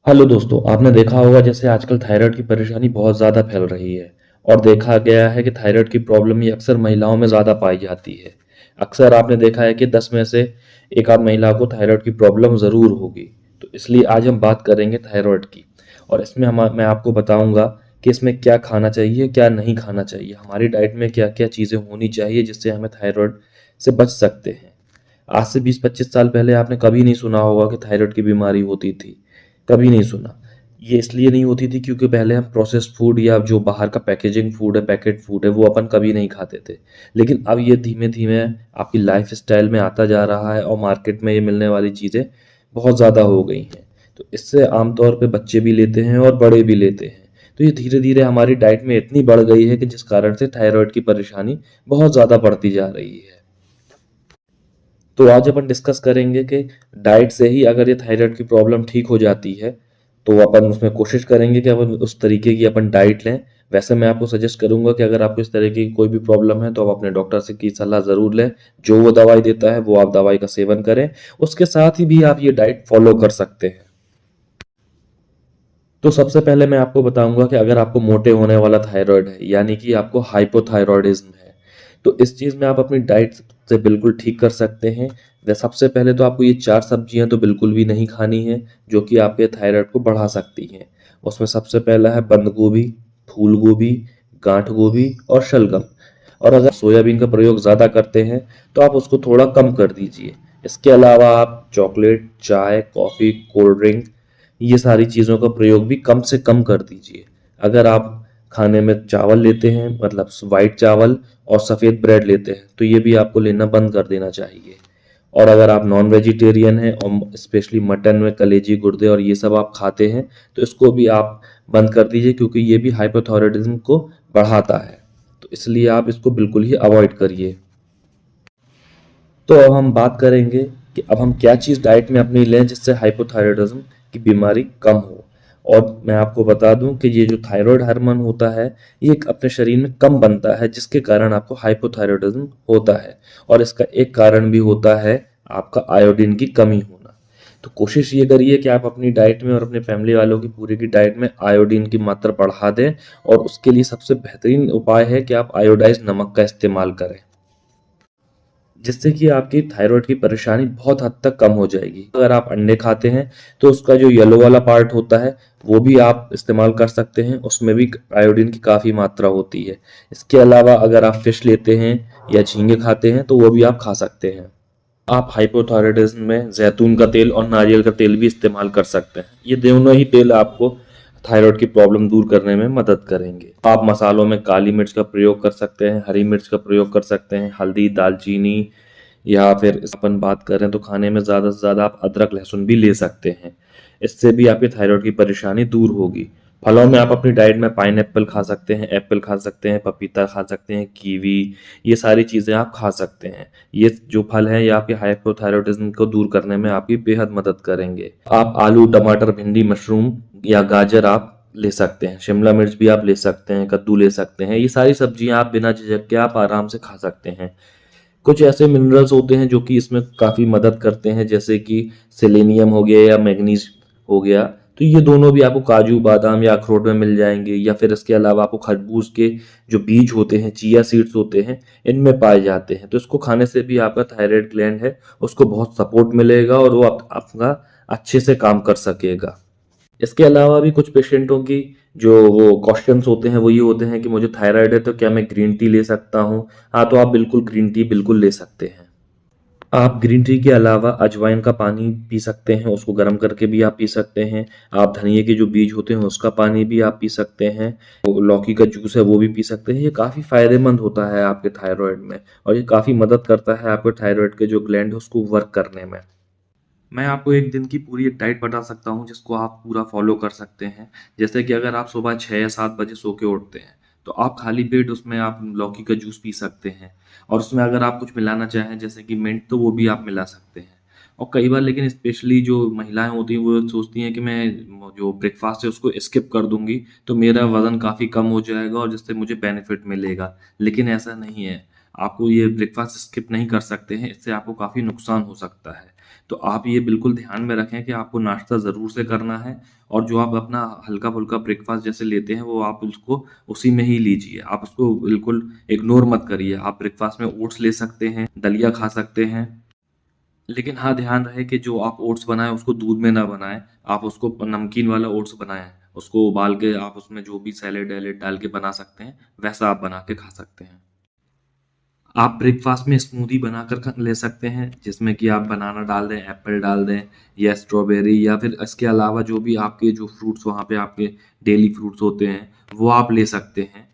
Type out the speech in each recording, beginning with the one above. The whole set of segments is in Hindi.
हेलो दोस्तों, आपने देखा होगा जैसे आजकल थायराइड की परेशानी बहुत ज़्यादा फैल रही है। और देखा गया है कि थायराइड की प्रॉब्लम ये अक्सर महिलाओं में ज़्यादा पाई जाती है। अक्सर आपने देखा है कि 10 में से एक आध महिला को थायराइड की प्रॉब्लम ज़रूर होगी। तो इसलिए आज हम बात करेंगे थायराइड की। और इसमें मैं आपको बताऊंगा कि इसमें क्या खाना चाहिए, क्या नहीं खाना चाहिए, हमारी डाइट में क्या क्या चीज़ें होनी चाहिए जिससे हमें थायराइड से बच सकते हैं। आज से 20-25 साल पहले आपने कभी नहीं सुना होगा कि थायराइड की बीमारी होती थी। कभी नहीं सुना। ये इसलिए नहीं होती थी क्योंकि पहले हम प्रोसेस्ड फूड या जो बाहर का पैकेजिंग फूड है, पैकेट फूड है, वो अपन कभी नहीं खाते थे। लेकिन अब ये धीमे धीमे आपकी लाइफ स्टाइल में आता जा रहा है और मार्केट में ये मिलने वाली चीज़ें बहुत ज़्यादा हो गई हैं। तो इससे आमतौर पे बच्चे भी लेते हैं और बड़े भी लेते हैं। तो ये धीरे धीरे हमारी डाइट में इतनी बढ़ गई है कि जिस कारण से थायराइड की परेशानी बहुत ज़्यादा बढ़ती जा रही है। तो आज अपन डिस्कस करेंगे कि डाइट से ही अगर ये थायराइड की प्रॉब्लम ठीक हो जाती है, तो अपन उसमें कोशिश करेंगे कि अपन उस तरीके की अपन डाइट लें। वैसे मैं आपको सजेस्ट करूंगा कि अगर आपको इस तरीके की कोई भी प्रॉब्लम है तो आप अपने डॉक्टर से की सलाह ज़रूर लें। जो वो दवाई देता है वो आप दवाई का सेवन करें। उसके साथ ही भी आप ये डाइट फॉलो कर सकते हैं। तो सबसे पहले मैं आपको बताऊंगा कि अगर आपको मोटे होने वाला थायराइड है, यानी कि आपको हाइपोथायरॉयडिज्म है, तो इस चीज़ में आप अपनी डाइट से बिल्कुल ठीक कर सकते हैं। वे सबसे पहले तो आपको ये 4 सब्जियां तो बिल्कुल भी नहीं खानी है जो कि आपके थायराइड को बढ़ा सकती हैं। उसमें सबसे पहला है बंद गोभी, फूल गोभी, गांठ गोभी और शलगम। और अगर सोयाबीन का प्रयोग ज़्यादा करते हैं तो आप उसको थोड़ा कम कर दीजिए। इसके अलावा आप चॉकलेट, चाय, कॉफ़ी, कोल्ड ड्रिंक, ये सारी चीज़ों का प्रयोग भी कम से कम कर दीजिए। अगर आप खाने में चावल लेते हैं, मतलब वाइट चावल और सफ़ेद ब्रेड लेते हैं, तो ये भी आपको लेना बंद कर देना चाहिए। और अगर आप नॉन वेजिटेरियन हैं और स्पेशली मटन में कलेजी, गुर्दे और ये सब आप खाते हैं, तो इसको भी आप बंद कर दीजिए क्योंकि ये भी हाइपोथायरॉयडिज्म को बढ़ाता है। तो इसलिए आप इसको बिल्कुल ही अवॉइड करिए। तो अब हम बात करेंगे कि अब हम क्या चीज़ डाइट में अपनी लें जिससे हाइपोथायरॉयडिज्म की बीमारी कम हो। और मैं आपको बता दूं कि ये जो थायराइड हार्मोन होता है, ये अपने शरीर में कम बनता है जिसके कारण आपको हाइपोथायरॉयडिज्म होता है। और इसका एक कारण भी होता है आपका आयोडीन की कमी होना। तो कोशिश ये करिए कि आप अपनी डाइट में और अपने फैमिली वालों की पूरी की डाइट में आयोडीन की मात्रा बढ़ा दें। और उसके लिए सबसे बेहतरीन उपाय है कि आप आयोडाइज्ड नमक का इस्तेमाल करें, जिससे कि आपकी थायराइड की परेशानी बहुत हद तक कम हो जाएगी। अगर आप अंडे खाते हैं तो उसका जो येलो वाला पार्ट होता है वो भी आप इस्तेमाल कर सकते हैं, उसमें भी आयोडीन की काफ़ी मात्रा होती है। इसके अलावा अगर आप फिश लेते हैं या झींगे खाते हैं तो वो भी आप खा सकते हैं। आप हाइपोथायराइडिज्म में जैतून का तेल और नारियल का तेल भी इस्तेमाल कर सकते हैं। ये दोनों ही तेल आपको थायराइड की प्रॉब्लम दूर करने में मदद करेंगे। आप मसालों में काली मिर्च का प्रयोग कर सकते हैं, हरी मिर्च का प्रयोग कर सकते हैं, हल्दी, दालचीनी, या फिर अपन बात करें तो खाने में ज़्यादा से ज़्यादा आप अदरक, लहसुन भी ले सकते हैं। इससे भी आपकी थायराइड की परेशानी दूर होगी। फलों में आप अपनी डाइट में पाइनएप्पल खा सकते हैं, एप्पल खा सकते हैं, पपीता खा सकते हैं, कीवी, ये सारी चीज़ें आप खा सकते हैं। ये जो फल हैं ये आपके हाइपोथायरॉयडिज्म को दूर करने में आपकी बेहद मदद करेंगे। आप आलू, टमाटर, भिंडी, मशरूम या गाजर आप ले सकते हैं, शिमला मिर्च भी आप ले सकते हैं, कद्दू ले सकते हैं। ये सारी सब्जियां आप बिना झिझक के आप आराम से खा सकते हैं। कुछ ऐसे मिनरल्स होते हैं जो कि इसमें काफ़ी मदद करते हैं, जैसे कि सेलेनियम हो गया या मैग्नीज हो गया। तो ये दोनों भी आपको काजू, बादाम या अखरोट में मिल जाएंगे, या फिर इसके अलावा आपको खरबूज के जो बीज होते हैं, चिया सीड्स होते हैं, इनमें पाए जाते हैं। तो इसको खाने से भी आपका थायराइड ग्लैंड है उसको बहुत सपोर्ट मिलेगा और वो आपका अच्छे से काम कर सकेगा। इसके अलावा भी कुछ पेशेंटों की जो वो क्वेश्चंस होते हैं वो ये होते हैं कि मुझे थायराइड है तो क्या मैं ग्रीन टी ले सकता हूँ। हाँ, तो आप बिल्कुल ग्रीन टी बिल्कुल ले सकते हैं। आप ग्रीन टी के अलावा अजवाइन का पानी पी सकते हैं, उसको गर्म करके भी आप पी सकते हैं। आप धनिए के जो बीज होते हैं उसका पानी भी आप पी सकते हैं। लौकी का जूस है वो भी पी सकते हैं। ये काफ़ी फायदेमंद होता है आपके थायराइड में, और ये काफ़ी मदद करता है आपके थायराइड के जो ग्लैंड है उसको वर्क करने में। मैं आपको एक दिन की पूरी एक डाइट बता सकता हूँ जिसको आप पूरा फॉलो कर सकते हैं। जैसे कि अगर आप सुबह 6 या 7 बजे सो के उठते हैं तो आप खाली पेट उसमें आप लौकी का जूस पी सकते हैं। और उसमें अगर आप कुछ मिलाना चाहें जैसे कि मिंट, तो वो भी आप मिला सकते हैं। और कई बार लेकिन स्पेशली जो महिलाएं होती हैं वो सोचती हैं कि मैं जो ब्रेकफास्ट है उसको स्किप कर दूंगी तो मेरा वज़न काफ़ी कम हो जाएगा और जिससे मुझे बेनिफिट मिलेगा। लेकिन ऐसा नहीं है। आपको ये ब्रेकफास्ट स्किप नहीं कर सकते हैं, इससे आपको काफ़ी नुकसान हो सकता है। तो आप ये बिल्कुल ध्यान में रखें कि आपको नाश्ता ज़रूर से करना है, और जो आप अपना हल्का-फुल्का ब्रेकफ़ास्ट जैसे लेते हैं, वो आप उसको उसी में ही लीजिए। आप उसको बिल्कुल इग्नोर मत करिए। आप ब्रेकफ़ास्ट में ओट्स ले सकते हैं, दलिया खा सकते हैं। लेकिन हाँ, ध्यान रहे कि जो आप ओट्स बनाएँ उसको दूध में ना बनाएँ, आप उसको नमकीन वाला ओट्स बनाएँ। उसको उबाल के आप उसमें जो भी सैलेड-वैलेड डाल के बना सकते हैं, वैसा आप बना के खा सकते हैं। आप ब्रेकफ़ास्ट में स्मूदी बनाकर ले सकते हैं, जिसमें कि आप बनाना डाल दें, एप्पल डाल दें या स्ट्रॉबेरी, या फिर इसके अलावा जो भी आपके जो फ्रूट्स वहाँ पे आपके डेली फ्रूट्स होते हैं, वो आप ले सकते हैं।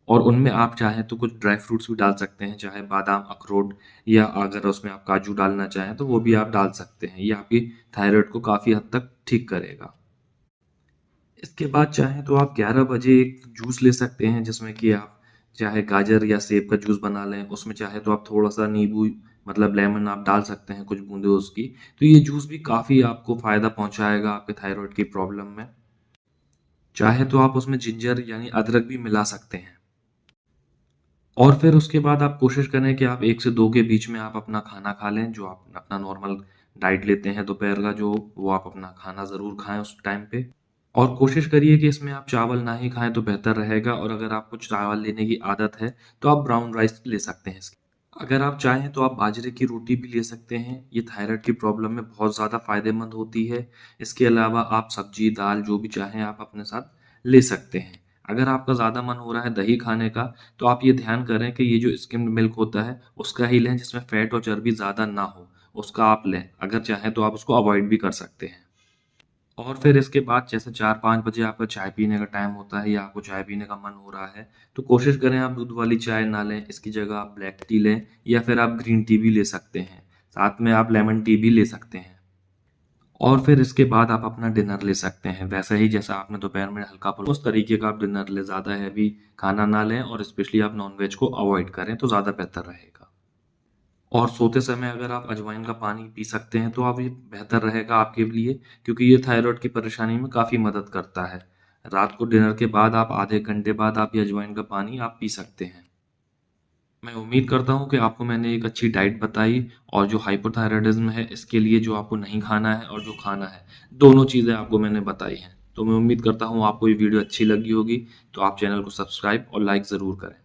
और उनमें आप चाहें तो कुछ ड्राई फ्रूट्स भी डाल सकते हैं, चाहे बादाम, अखरोट, या अगर उसमें आप काजू डालना चाहें तो वो भी आप डाल सकते हैं। ये आपकी थायराइड को काफ़ी हद तक ठीक करेगा। इसके बाद चाहें तो आप 11 बजे एक जूस ले सकते हैं, जिसमें कि आप चाहे गाजर या सेब का जूस बना लें। उसमें चाहे तो आप थोड़ा-सा नींबू, मतलब लेमन आप डाल सकते हैं, कुछ बूंदें उसकी। तो ये जूस भी काफ़ी आपको फ़ायदा पहुँचाएगा आपके थायराइड की प्रॉब्लम में। चाहे तो आप उसमें जिंजर यानी अदरक भी मिला सकते हैं। और फिर उसके बाद आप कोशिश करें कि आप 1 से 2 के बीच में आप अपना खाना खा लें, जो आप अपना नॉर्मल डाइट लेते हैं दोपहर का, जो वो आप अपना खाना ज़रूर खाएँ उस टाइम पे। और कोशिश करिए कि इसमें आप चावल ना ही खाएँ तो बेहतर रहेगा, और अगर आपको चावल लेने की आदत है, तो आप ब्राउन राइस ले सकते हैं इसकी। अगर आप चाहें तो आप बाजरे की रोटी भी ले सकते हैं, ये थायराइड की प्रॉब्लम में बहुत ज़्यादा फ़ायदेमंद होती है। इसके अलावा आप सब्ज़ी, दाल जो भी चाहें आप अपने साथ ले सकते हैं। अगर आपका ज़्यादा मन हो रहा है दही खाने का, तो आप ये ध्यान करें कि ये जो स्किम्ड मिल्क होता है, उसका ही लें, जिसमें फ़ैट और चर्बी ज़्यादा ना हो, उसका आप लें। अगर चाहें तो आप उसको अवॉइड भी कर सकते हैं। और फिर इसके बाद जैसे 4-5 बजे आपका चाय पीने का टाइम होता है, या आपको चाय पीने का मन हो रहा है, तो कोशिश करें आप दूध वाली चाय ना लें, इसकी जगह आप ब्लैक टी लें, या फिर आप ग्रीन टी भी ले सकते हैं। साथ में आप लेमन टी भी ले सकते हैं। और फिर इसके बाद आप अपना डिनर ले सकते हैं, वैसा ही जैसा आपने दोपहर में हल्का-फुल्का, उस तरीके का आप डिनर लें, ज़्यादा हैवी खाना ना लें, और स्पेशली आप नॉन-वेज को अवॉइड करें तो ज़्यादा बेहतर रहेगा। और सोते समय अगर आप अजवाइन का पानी पी सकते हैं, तो आप ये बेहतर रहेगा आपके लिए, क्योंकि ये थायराइड की परेशानी में काफ़ी मदद करता है। रात को डिनर के बाद आप आधे घंटे बाद आप ये अजवाइन का पानी आप पी सकते हैं। मैं उम्मीद करता हूँ कि आपको मैंने एक अच्छी डाइट बताई, और जो हाइपोथायरायडिज्म है इसके लिए जो आपको नहीं खाना है और जो खाना है, दोनों चीज़ें आपको मैंने बताई हैं। तो मैं उम्मीद करता हूँ आपको ये वीडियो अच्छी लगी होगी, तो आप चैनल को सब्सक्राइब और लाइक ज़रूर करें।